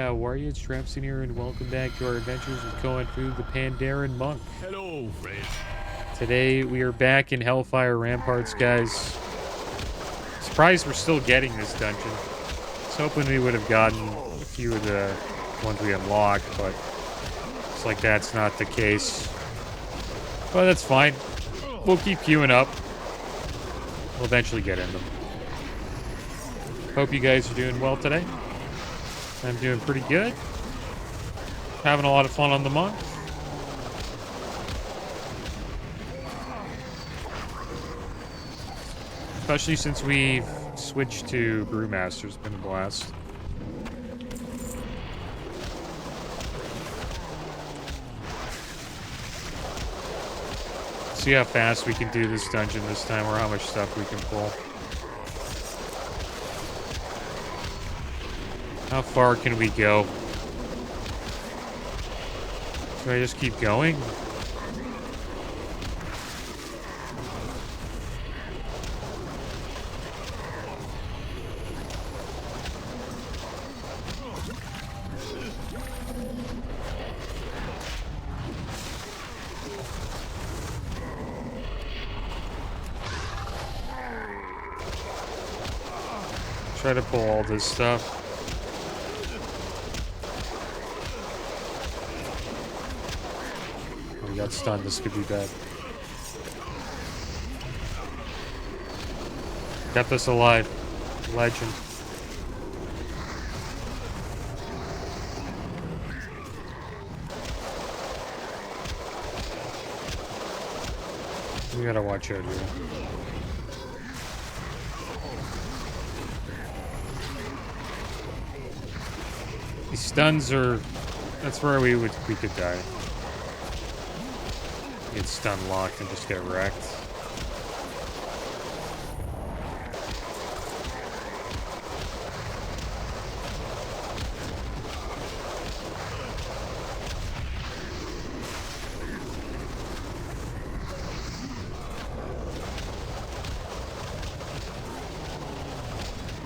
how are you? It's Traviseen here, and welcome back to our adventures with going through the PANDAREN MONK. Hello, friend. Today, we are back in Hellfire Ramparts, guys. Surprised we're still getting this dungeon. I was hoping we would have gotten a few of the ones we unlocked, but it's like that's not the case. But that's fine. We'll keep queuing up. We'll eventually get in them. Hope you guys are doing well today. I'm doing pretty good. Having a lot of fun on the monk. Especially since we've switched to Brewmaster. It's been a blast. See how fast we can do this dungeon this time, or how much stuff we can pull. How far can we go? Should I just keep going? Try to pull all this stuff. Oh, we got stunned. This could be bad. Kept us alive. Legend. We gotta watch out here. These stuns are... That's where we could die. Get stun locked and just get wrecked.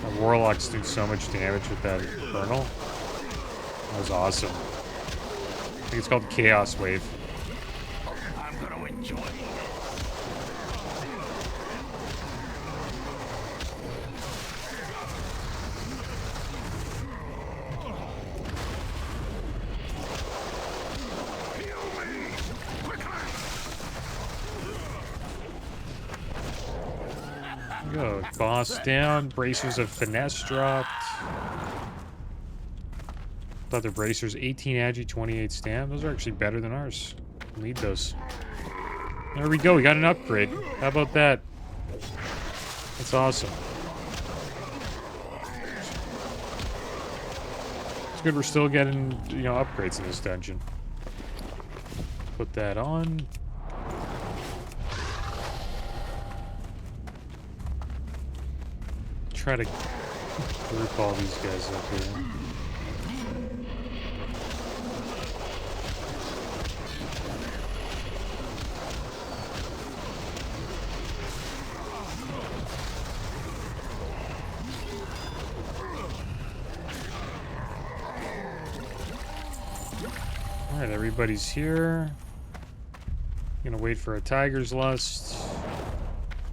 The warlocks do so much damage with that infernal. That was awesome. I think it's called Chaos Wave. I'm gonna enjoy it. Go, boss down. Bracers of finesse dropped. Other bracers, 18 agi, 28 stam. Those are actually better than ours. Need those. There we go. We got an upgrade. How about that? That's awesome. It's good we're still getting, you know, upgrades in this dungeon. Put that on. Try to group all these guys up here. Alright, everybody's here. Gonna wait for a Tiger's Lust.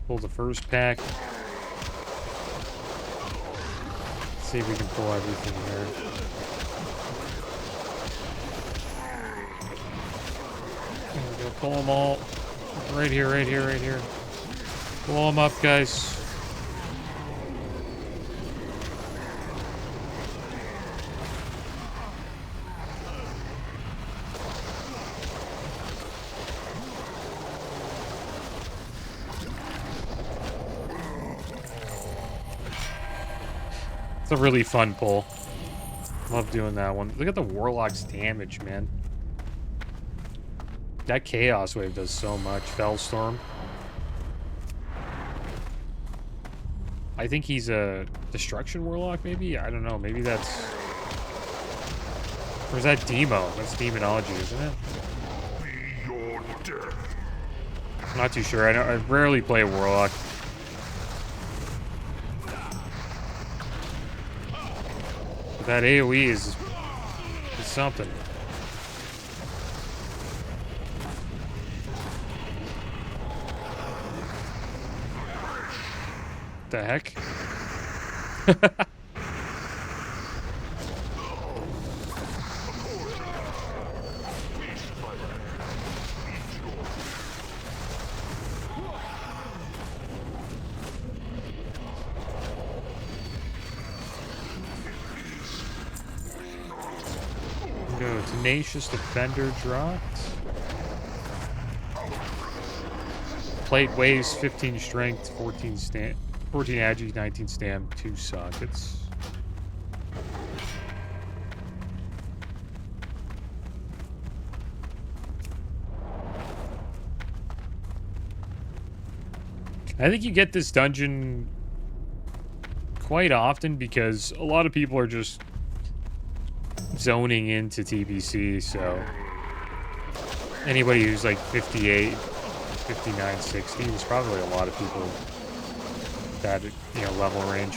Pull the first pack. See if we can pull everything here. There we go, pull them all. Right here, right here, right here. Pull them up, guys. It's a really fun pull. Love doing that one. Look at the Warlock's damage, man. That Chaos Wave does so much. Fellstorm. I think he's a Destruction Warlock, maybe? I don't know. Maybe that's... Or is that Demo? That's Demonology, isn't it? I'm not too sure. I rarely play a Warlock. But that AoE is It's something. The heck? Go tenacious defender dropped. Plate weighs 15 strength, 14 stand, 14 agi, 19 stam, 2 sockets. I think you get this dungeon quite often because a lot of people are just zoning into TBC, so anybody who's like 58, 59, 60, there's probably a lot of people that, you know, level range.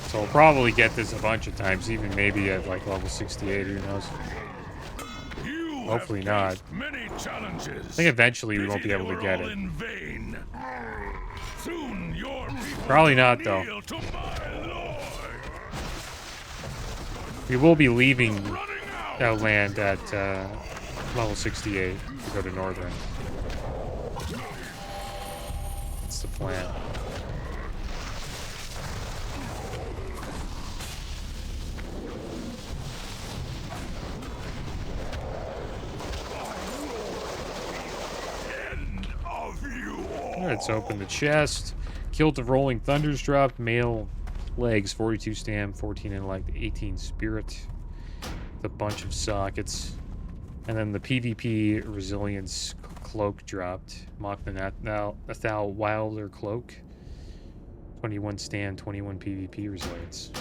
So we'll probably get this a bunch of times, even maybe at like level 68, who knows. Hopefully not. Many challenges. I think eventually we won't be able to get it. Soon your Probably not, though. We will be leaving Outland at level 68 to go to Northern. That's the plan. Let's open the chest. Kilt of Rolling Thunders dropped. Male legs, 42 stam, 14 intellect, 18 spirit. With a bunch of sockets. And then the PvP resilience cloak dropped. Mock the Nathal Wilder cloak. 21 stam, 21 PvP resilience.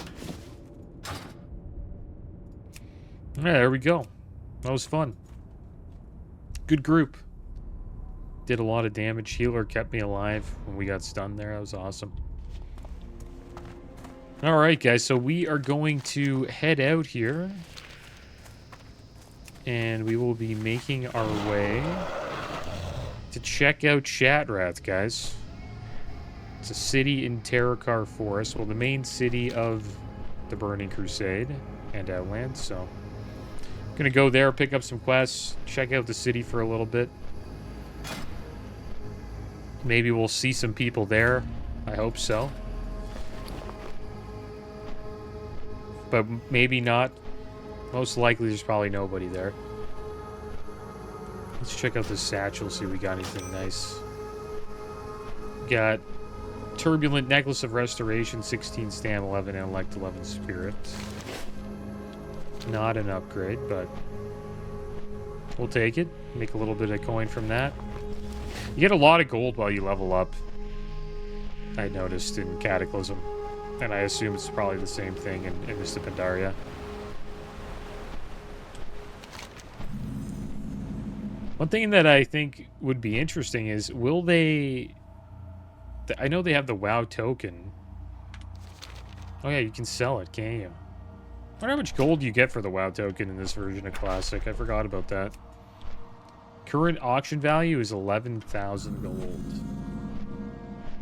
Yeah, there we go. That was fun. Good group. Did a lot of damage. Healer kept me alive when we got stunned there. That was awesome. Alright, guys. So we are going to head out here. And we will be making our way to check out Shatrath, guys. It's a city in Terrakar Forest. Well, the main city of the Burning Crusade and Outland. So I'm going to go there, pick up some quests, check out the city for a little bit. Maybe we'll see some people there. I hope so. But maybe not. Most likely there's probably nobody there. Let's check out this satchel, see if we got anything nice. Got Turbulent Necklace of Restoration, 16 stam, 11 intellect, 11 spirit. Not an upgrade, but we'll take it. Make a little bit of coin from that. You get a lot of gold while you level up, I noticed in Cataclysm. And I assume it's probably the same thing in MISTS Pandaria. One thing that I think would be interesting is, will they... I know they have the WoW token. Oh yeah, you can sell it, can't you? I wonder how much gold you get for the WoW token in this version of Classic. I forgot about that. Current auction value is 11,000 gold.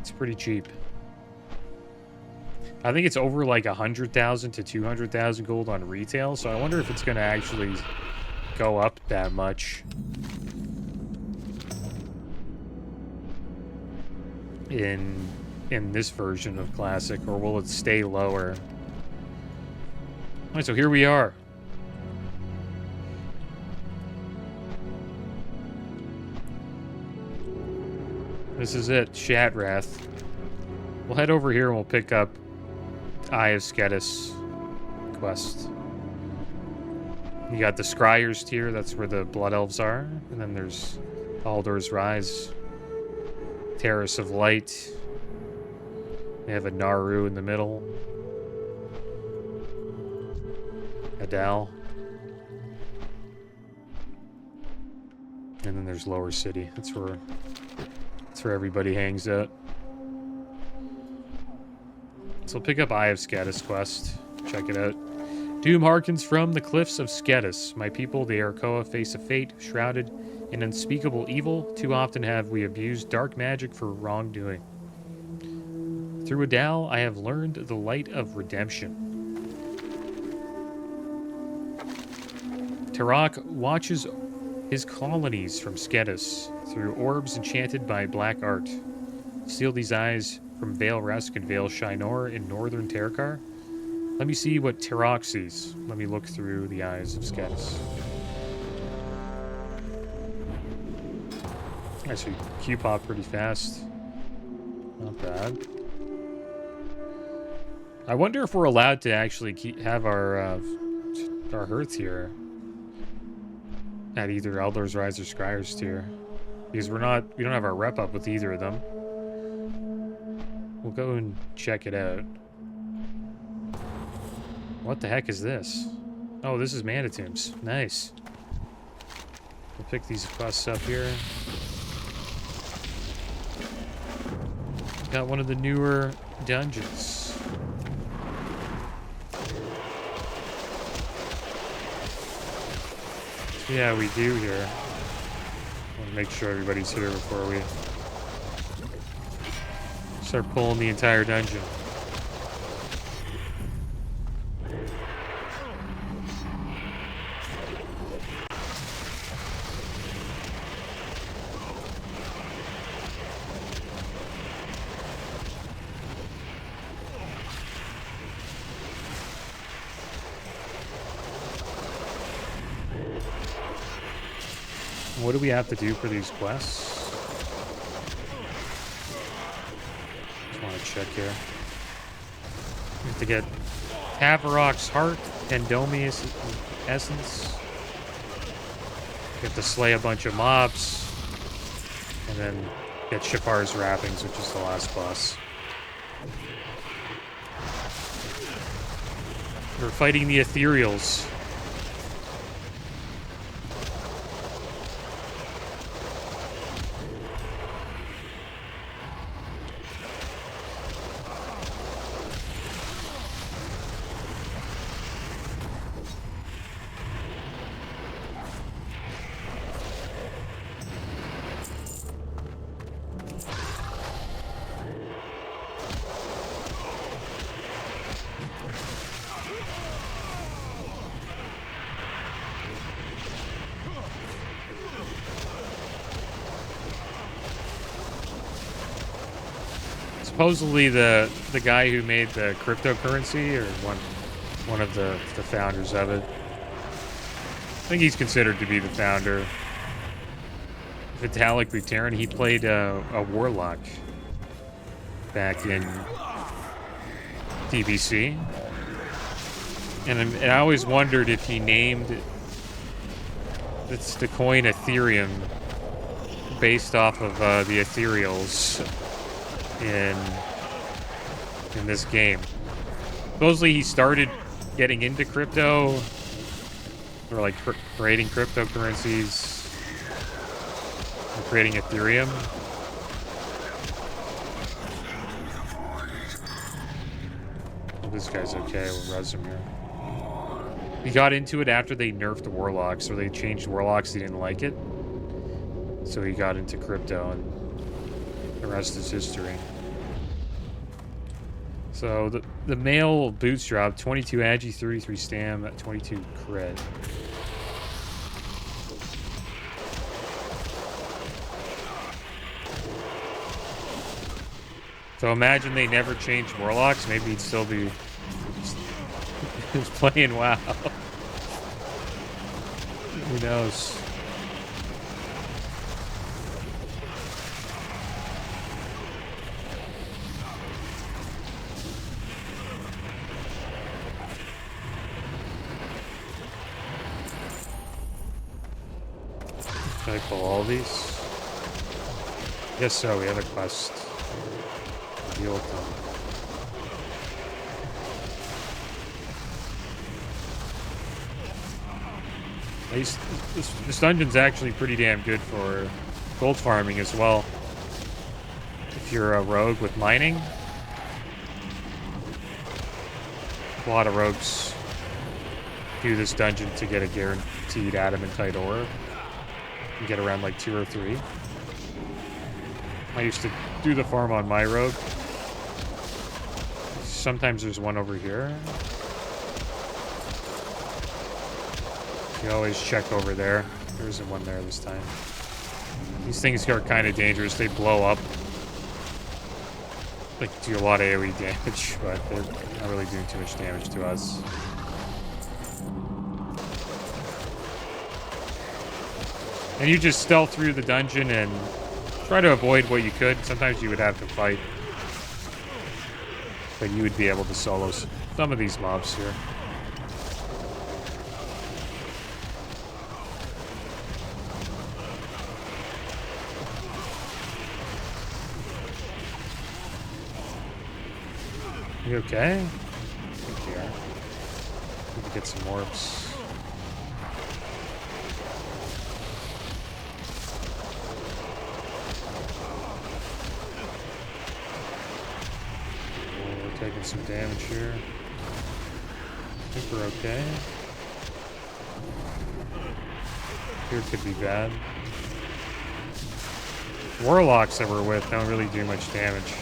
It's pretty cheap. I think it's over like 100,000 to 200,000 gold on retail, so I wonder if it's going to actually go up that much in this version of Classic, or will it stay lower? Alright, so here we are. This is it, Shatrath. We'll head over here and we'll pick up Eye of Sketis quest. You got the Scryer's Tier, that's where the Blood Elves are. And then there's Aldor's Rise. Terrace of Light. They have a Naru in the middle. Adal. And then there's Lower City. That's where everybody hangs out. So we'll pick up Eye of Scatus quest. Check it out. Doom harkens from the cliffs of Scatus. My people, the Arakoa, face a fate shrouded in unspeakable evil. Too often have we abused dark magic for wrongdoing. Through Adal, I have learned the light of redemption. Tarak watches his colonies from Scatus through orbs enchanted by black art. Steal these eyes from Vale Resk and Vale Shinor in northern Terakar. Let me see what Tarak sees. Let me look through the eyes of Scatus. Actually, Q-pop pretty fast. Not bad. I wonder if we're allowed to actually have our hearth here at either Eldor's Rise or Scryer's tier, because we don't have our rep up with either of them. We'll go and check it out. What the heck is this? Oh, this is Mana Tombs. Nice. We'll pick these quests up here. Got one of the newer dungeons. Yeah, we do here. I want to make sure everybody's here before we start pulling the entire dungeon. What do we have to do for these quests? Just want to check here. We have to get Tavarok's Heart and Domius Essence. We have to slay a bunch of mobs. And then get Shapar's Wrappings, which is the last boss. We're fighting the Ethereals. Supposedly the guy who made the cryptocurrency, or one of the founders of it. I think he's considered to be the founder. Vitalik Buterin, he played a warlock back in DBC. And I always wondered if he named the coin Ethereum based off of the Ethereals in this game. Supposedly he started getting into crypto, or like creating cryptocurrencies and creating Ethereum. Well, this guy's okay. We'll res him here. He got into it after they nerfed the warlocks, or they changed warlocks. He didn't like it, so he got into crypto, and the rest is history. So the male boots drop, 22 agi, 33 stam, 22 crit. So imagine they never changed warlocks. Maybe he'd still be playing WoW. Who knows? Can I pull all these? Guess so. We have a quest. Deal with them. This dungeon's actually pretty damn good for gold farming as well. If you're a rogue with mining, A lot of rogues do this dungeon to get a guaranteed adamantite ore. And get around like 2 or 3. I used to do the farm on my rogue. Sometimes there's one over here. You always check over there. There isn't one there this time. These things are kind of dangerous. They blow up. Like, do a lot of AoE damage, but they're not really doing too much damage to us. And you just stealth through the dungeon and try to avoid what you could. Sometimes you would have to fight. But you would be able to solo some of these mobs here. You okay? I think we are. We can get some orbs. Taking some damage here. I think we're okay. Here could be bad. Warlocks that we're with don't really do much damage.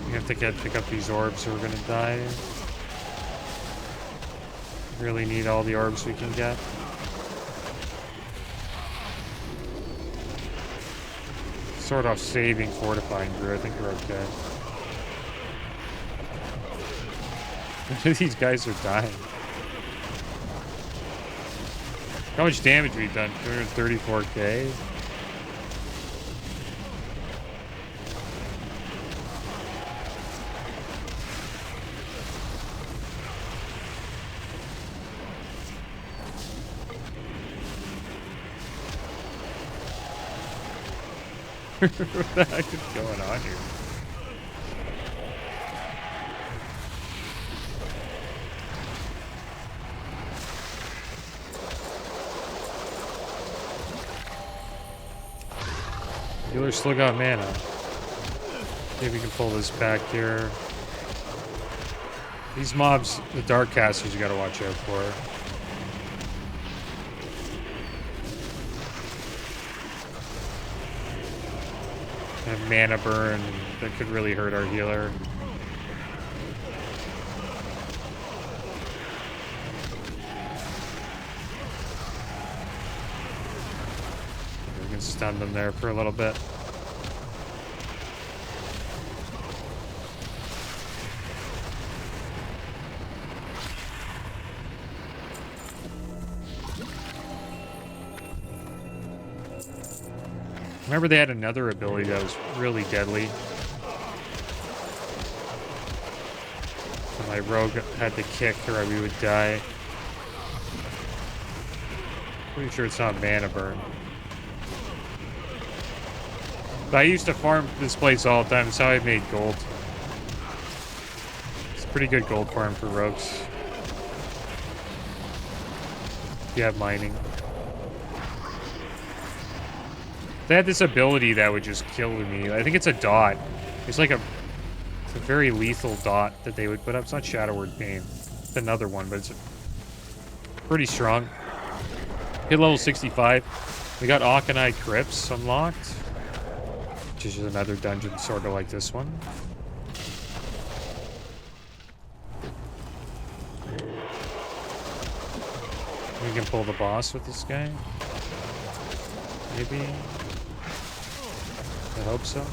We have to pick up these orbs or we're gonna die. Really need all the orbs we can get. Sort of saving fortifying brew. I think we're okay. These guys are dying. How much damage we've done? 234k. What the heck is going on here? Healer still got mana. See if we can pull this back here. These mobs, the dark casters, you gotta watch out for. And mana burn that could really hurt our healer. We can stun them there for a little bit. Remember they had another ability that was really deadly. And my rogue had to kick or we would die. Pretty sure it's not mana burn. But I used to farm this place all the time. That's how I made gold. It's a pretty good gold farm for rogues. If you have mining. They had this ability that would just kill me. I think it's a dot. It's like it's a very lethal dot that they would put up. It's not Shadow Word Pain. It's another one, but it's pretty strong. Hit level 65. We got Aconite Crypts unlocked, which is another dungeon sort of like this one. We can pull the boss with this guy. Maybe. I hope so.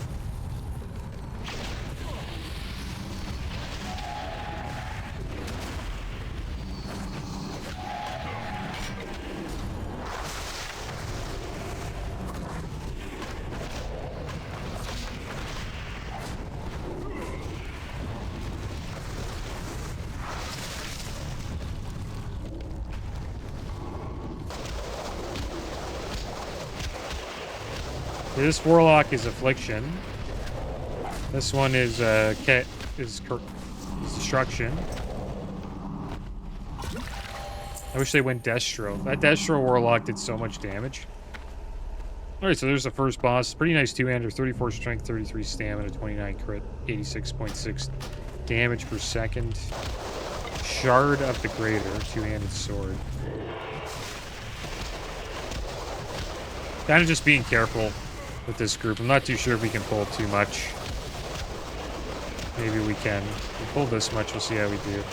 This warlock is Affliction. This one is Destruction. I wish they went Destro. That Destro warlock did so much damage. Alright, so there's the first boss. Pretty nice two-hander. 34 strength, 33 stamina, 29 crit, 86.6 damage per second. Shard of the Greater, two-handed sword. Kind of just being careful with this group. I'm not too sure if we can pull too much. Maybe we can. If we pull this much, we'll see how we do.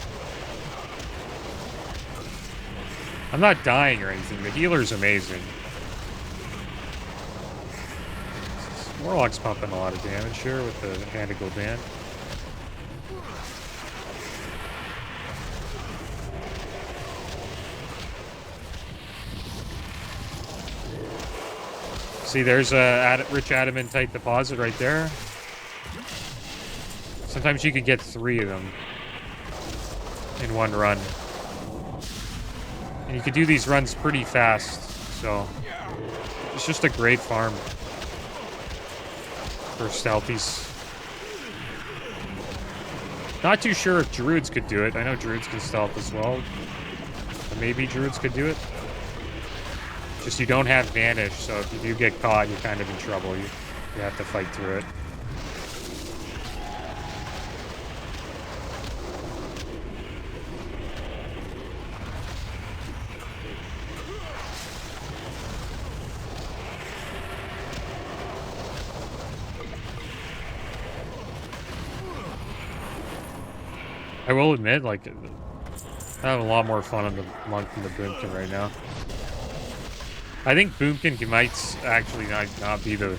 I'm not dying or anything. The healer's amazing. Warlock's pumping a lot of damage here with the Hand of Gul'dan. See, there's a rich adamantite deposit right there. Sometimes you could get 3 of them in one run. And you could do these runs pretty fast, so it's just a great farm for stealthies. Not too sure if druids could do it. I know druids can stealth as well. Or maybe druids could do it. Just you don't have vanish, so if you do get caught, you're kind of in trouble. You have to fight through it. I will admit, like, I have a lot more fun on the monk than the boomkin right now. I think boomkin might actually not be the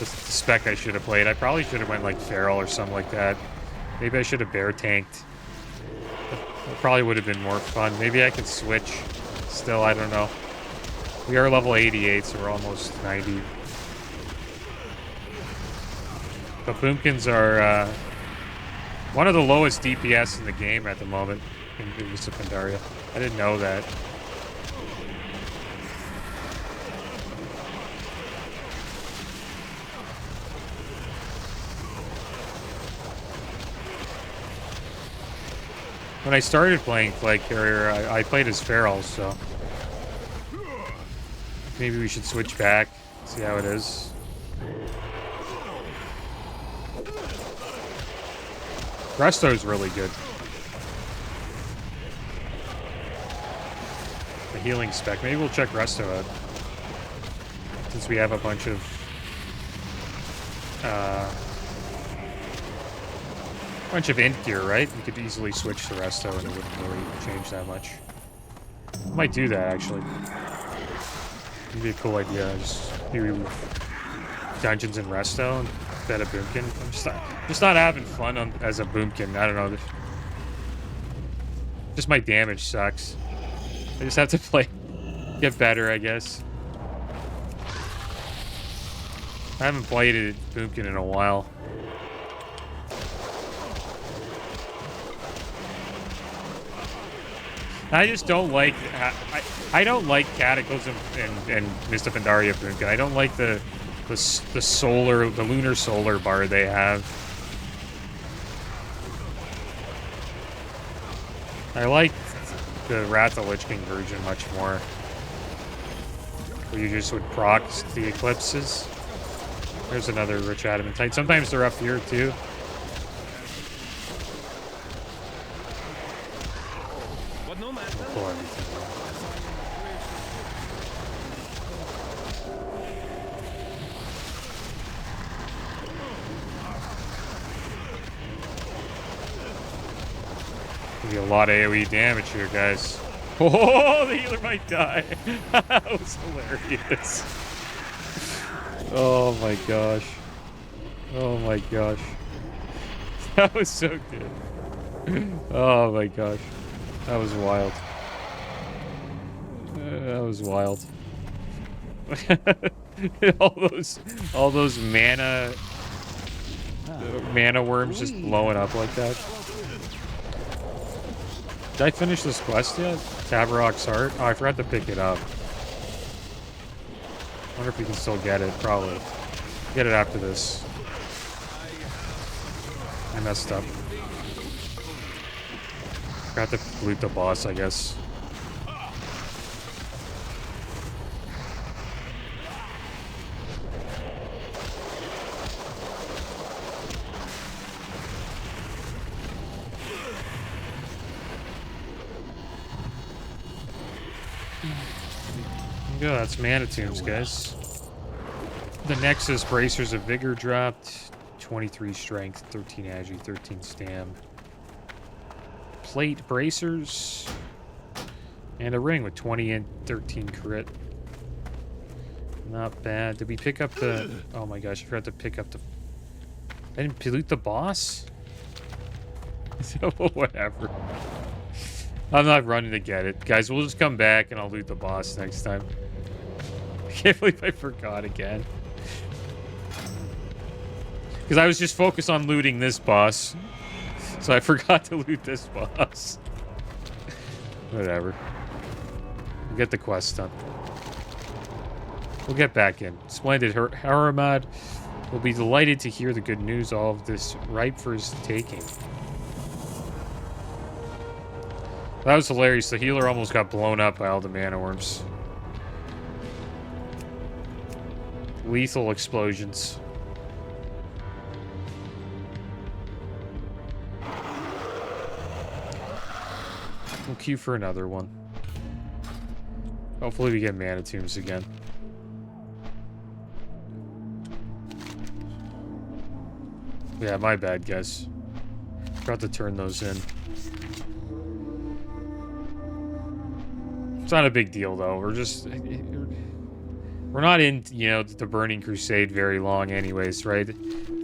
spec I should have played. I probably should have went like feral or something like that. Maybe I should have bear tanked. It probably would have been more fun. Maybe I could switch. Still, I don't know. We are level 88, so we're almost 90. But boomkins are one of the lowest DPS in the game at the moment in MISTS PANDARIA. I didn't know that. When I started playing Flag Carrier, I played as feral, so maybe we should switch back, see how it is. Resto's really good. The healing spec. Maybe we'll check Resto out. Since we have a bunch of int gear, right? We could easily switch to Resto and it wouldn't really change that much. I might do that, actually. It'd be a cool idea. Just maybe dungeons in Resto instead of boomkin. I'm just not having fun as a boomkin. I don't know. Just my damage sucks. I just have to get better, I guess. I haven't played a boomkin in a while. I just don't like. I don't like Cataclysm and MISTS PANDARIA boomkin. I don't like the lunar solar bar they have. I like the Wrath of the Lich King version much more, where you just would proc the eclipses. There's another rich adamantite. Sometimes they're up here too. Pull everything. Be a lot of AoE damage here, guys. Oh, the healer might die. That was hilarious. Oh my gosh. Oh my gosh. That was so good. Oh my gosh. That was wild. That was wild. all those mana worms just blowing up like that. Did I finish this quest yet? Tavarrock's Heart? Oh, I forgot to pick it up. Wonder if we can still get it. Probably. Get it after this. I messed up. Forgot to loot the boss, I guess. go. That's Mana Tombs, guys. The Nexus Bracers of Vigor dropped. 23 Strength, 13 Agi, 13 Stam. Plate Bracers. And a ring with 20 and 13 crit. Not bad. Did we pick up the... Oh my gosh, I forgot to pick up the... I didn't loot the boss? Whatever. I'm not running to get it. Guys, we'll just come back and I'll loot the boss next time. I can't believe I forgot again. Because I was just focused on looting this boss. So I forgot to loot this boss. Whatever. We'll get the quest done. We'll get back in. Splendid. Haramad will be delighted to hear the good news. All of this ripe for his taking. That was hilarious. The healer almost got blown up by all the mana worms. Lethal explosions. We'll queue for another one. Hopefully we get Mana Tombs again. Yeah, my bad, guys. Forgot to turn those in. It's not a big deal, though. We're not in, you know, the Burning Crusade very long anyways, right?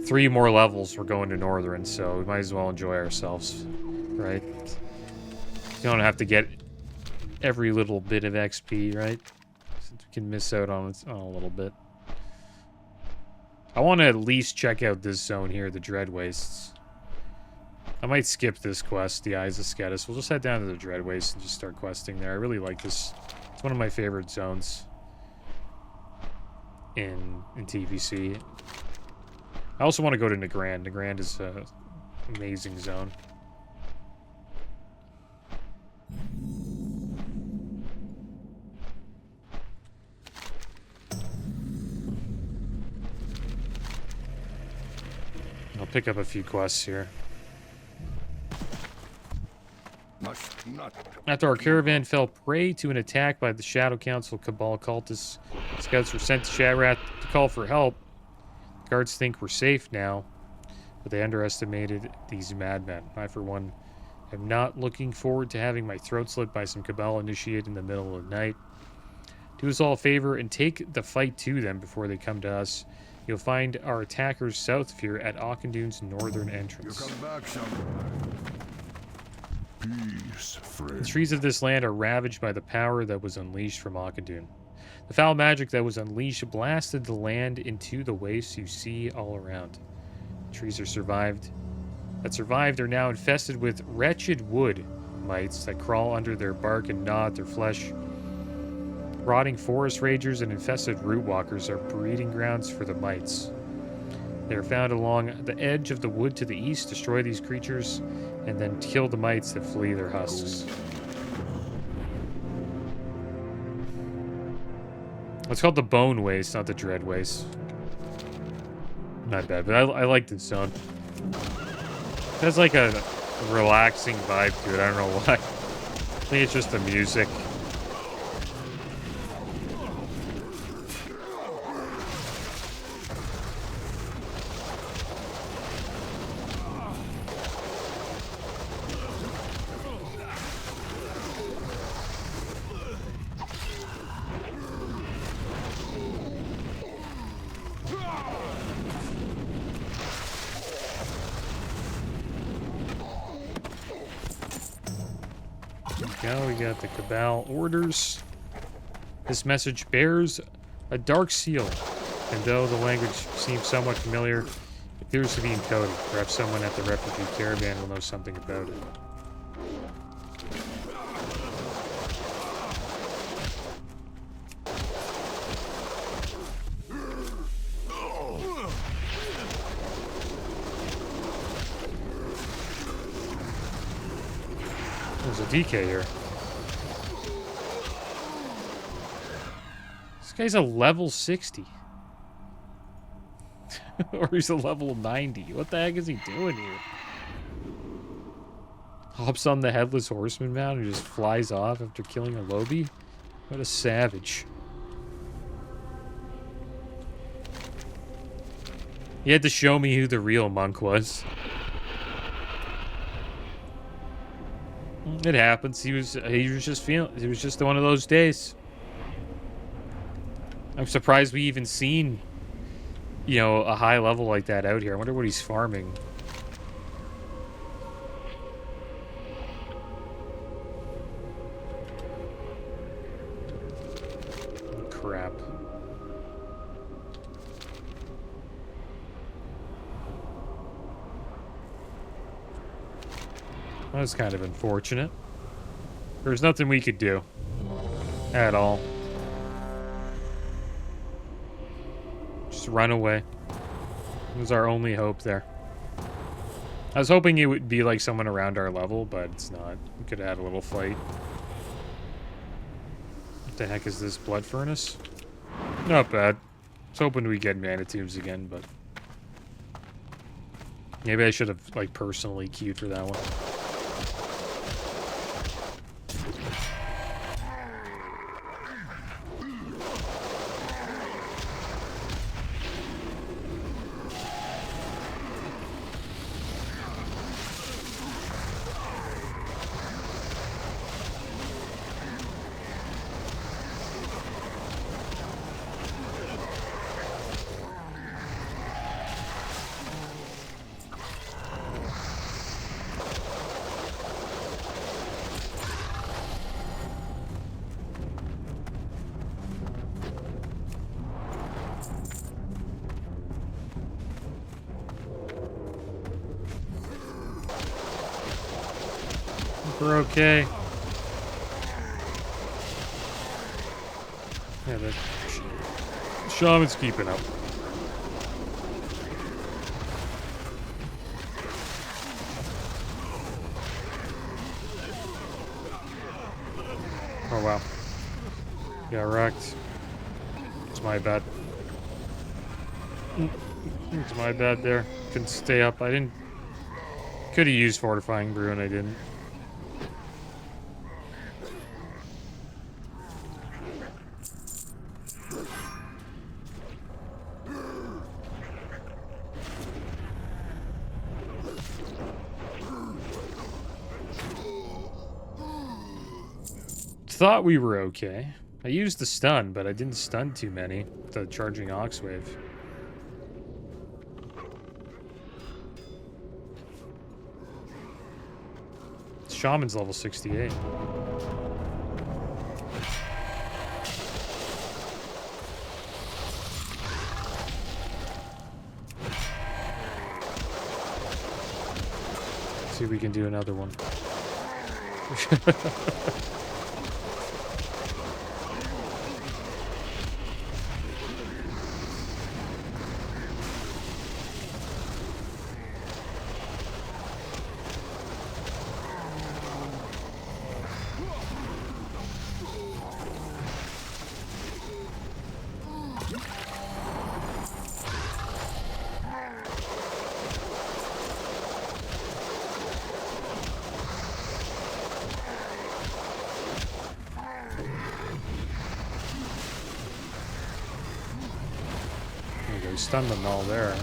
3 more levels, we're going to Northern, so we might as well enjoy ourselves, right? You don't have to get every little bit of XP, right? Since we can miss out on a little bit. I want to at least check out this zone here, the Dread Wastes. I might skip this quest, the Eyes of Sketis. We'll just head down to the Dread Wastes and just start questing there. I really like this. It's one of my favorite zones in TVC. I also want to go to Nagrand. Nagrand is an amazing zone. I'll pick up a few quests here. After our caravan fell prey to an attack by the Shadow Council Cabal cultists, scouts were sent to Shattrath to call for help. Guards think we're safe now, but they underestimated these madmen. I, for one, am not looking forward to having my throat slit by some Cabal initiate in the middle of the night. Do us all a favor and take the fight to them before they come to us. You'll find our attackers south of here at Auchindoun's northern entrance. You come back sometime. Peace, friend. The trees of this land are ravaged by the power that was unleashed from Auchindoun. The foul magic that was unleashed blasted the land into the wastes you see all around. The trees that survived are now infested with wretched wood mites that crawl under their bark and gnaw at their flesh. Rotting forest ragers and infested root walkers are breeding grounds for the mites. They are found along the edge of the wood to the east. Destroy these creatures and then kill the mites that flee their husks. It's called the Bone Waste, not the Dread Waste. Not bad, but I like this zone. It has like a relaxing vibe to it. I don't know why. I think it's just the music. We got the Cabal orders. This message bears a dark seal, and though the language seems somewhat familiar, it appears to be encoded. Perhaps someone at the refugee caravan will know something about it. There's a DK here. This guy's a level 60. Or he's a level 90. What the heck is he doing here? Hops on the Headless Horseman mount and just flies off after killing a Lobby? What a savage. He had to show me who the real monk was. It happens. He was just one of those days. I'm surprised we even seen, you know, a high level like that out here. I wonder what he's farming. Oh, crap. That was kind of unfortunate. There's nothing we could do. At all. Just run away. It was our only hope there. I was hoping it would be like someone around our level, but it's not. We could have had a little fight. What the heck is this? Blood furnace? Not bad. I was hoping we get mana tubes again, but... maybe I should have, like, personally queued for that one. We're okay. Yeah, the shaman's keeping up. Oh, wow. Got wrecked. It's my bad. It's my bad there. Couldn't stay up. I didn't... could have used Fortifying Brew and I didn't. Thought we were okay. I used the stun, but I didn't stun too many. The charging Oxwave. Shaman's level 68. Let's see if we can do another one. Stunned them all there.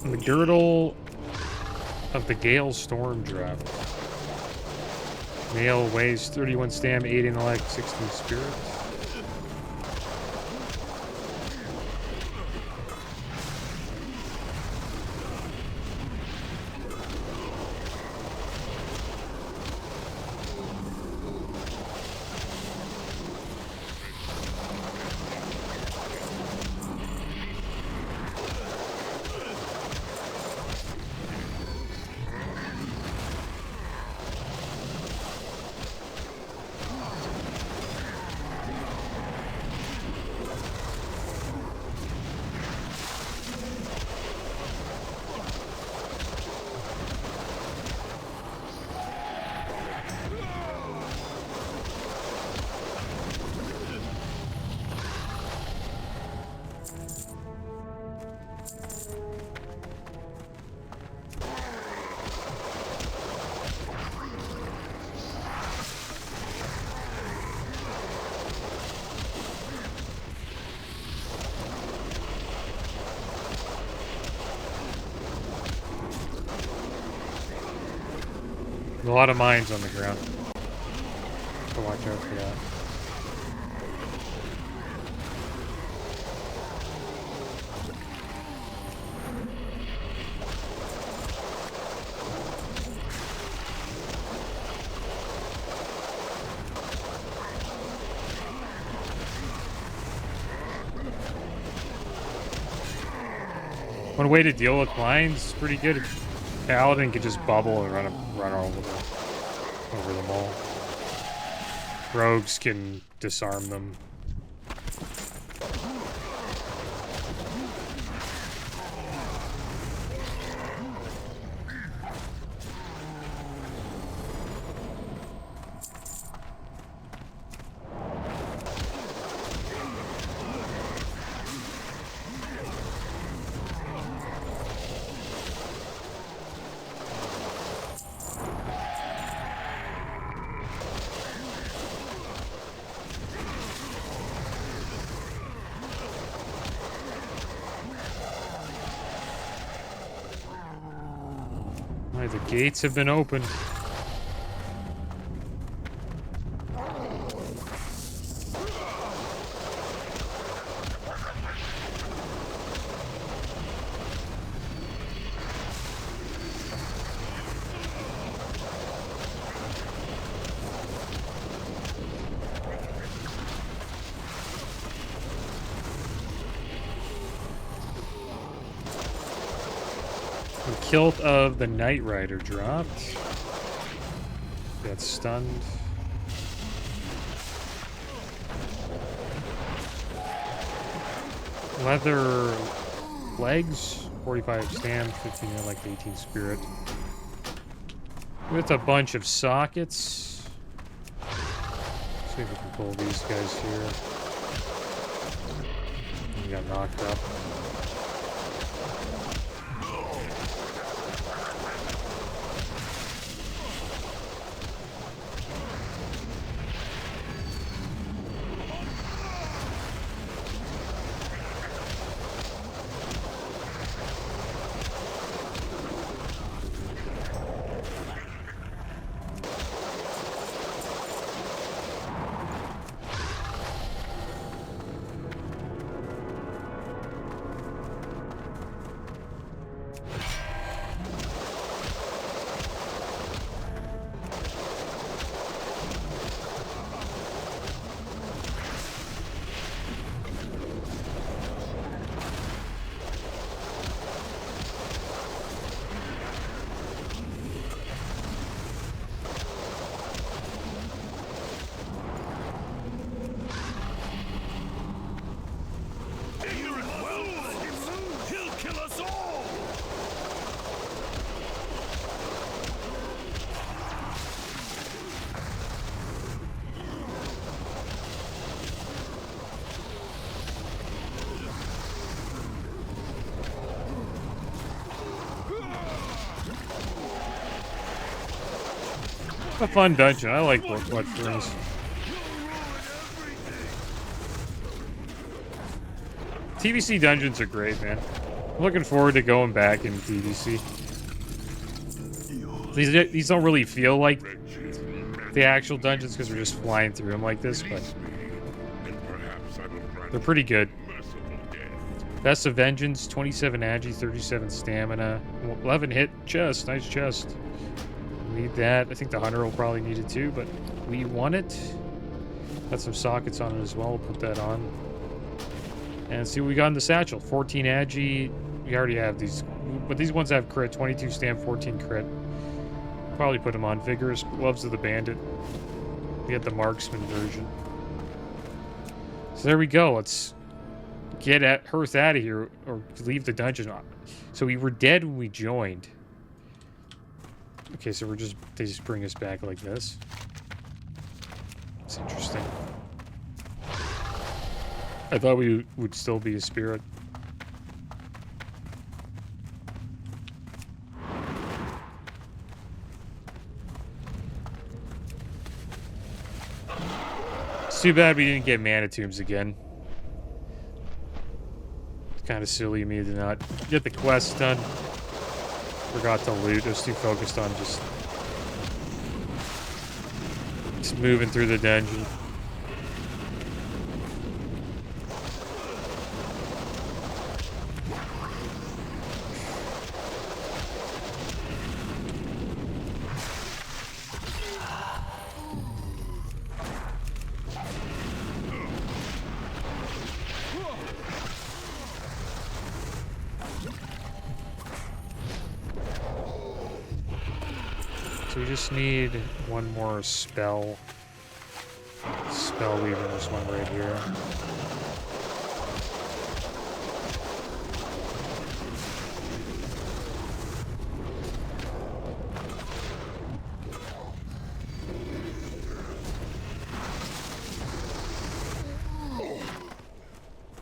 The girdle of the Gale Storm Draft. Male weighs 31 stam, 8 intellect, 16 spirit. A lot of mines on the ground. So watch out for that. One way to deal with mines is pretty good. Paladin could just bubble and run all over them all. Rogues can disarm them. The gates have been opened. Kilt of the Night Rider dropped. Got stunned. Leather legs, 45 stam, 15 intellect, 18 spirit. With a bunch of sockets. Let's see if we can pull these guys here. We got knocked up. A fun dungeon. I like what brings. TVC dungeons are great, man. I'm looking forward to going back in TVC. These don't really feel like the actual dungeons because we're just flying through them like this, but they're pretty good. Best of Vengeance, 27 agi, 37 stamina, 11 hit chest. Nice chest. Need that. I think the hunter will probably need it too, but we want it. Got some sockets on it as well. We'll put that on. And see what we got in the satchel. 14 agi. We already have these, but these ones have crit. 22 stam, 14 crit. Probably put them on. Vigorous Gloves of the Bandit. We had the marksman version. So there we go. Let's get Hearth out of here or leave the dungeon. So we were dead when we joined. Okay, so they just bring us back like this. It's interesting. I thought we would still be a spirit. It's too bad we didn't get mana tombs again. It's kind of silly of me to not get the quest done. Forgot to loot. I was too focused on just just moving through the dungeon. So we just need one more spell. Spell weaver, this one right here.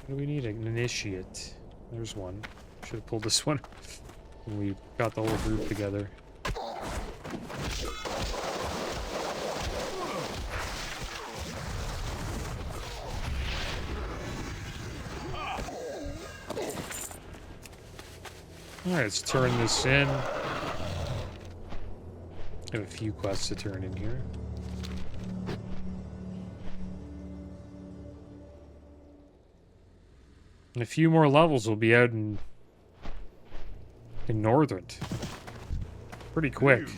What do we need? An initiate. There's one. Should have pulled this one when we got the whole group together. Alright, let's turn this in. I have a few quests to turn in here. In a few more levels, we'll be out in Northern. Pretty quick.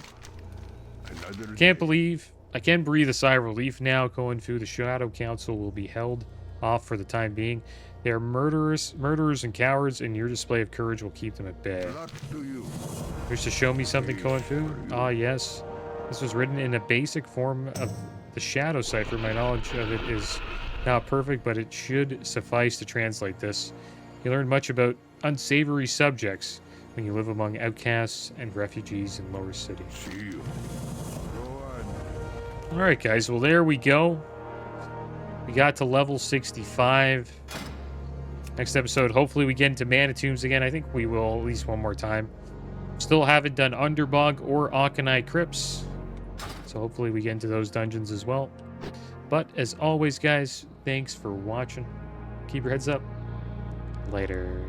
Can't believe I can breathe a sigh of relief now. Going through the Shadow Council will be held off for the time being. They are murderers and cowards, and your display of courage will keep them at bay. Wish to show me something, Koenfu? Ah, yes. This was written in a basic form of the Shadow Cipher. My knowledge of it is not perfect, but it should suffice to translate this. You learn much about unsavory subjects when you live among outcasts and refugees in Lower City. Alright, guys. Well, there we go. We got to level 65. Next episode, hopefully we get into Mana Tombs again. I think we will at least one more time. Still haven't done Underbog or Akanai Crypts. So hopefully we get into those dungeons as well. But as always, guys, thanks for watching. Keep your heads up. Later.